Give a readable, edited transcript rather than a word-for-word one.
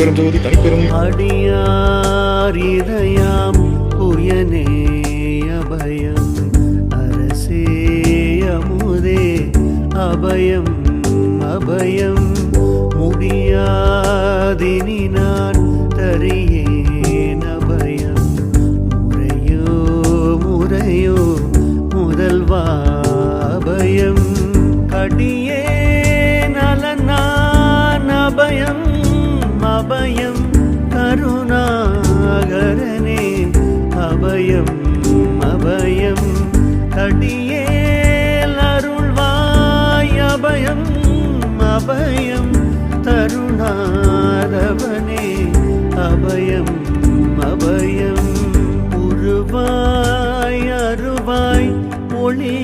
அருட்பெரும் ஜோதி தனிப்பெரும் அடியார் இதயாம் புயனே அபயம் அரசே அமுதே அபயம் அபயம் முடியாதினி நான் தரியேன் அபயம் முறையோ முறையோ முதல்வா அபயம் கடியே நலனான் அபயம் அபயம் கருணாகரனே அபயம் அபயம் கடியேல் அருள்வாய் அபயம் அபயம் தருணாதவனே அபயம் அபயம் உருவாய் அருவாய் ஒளி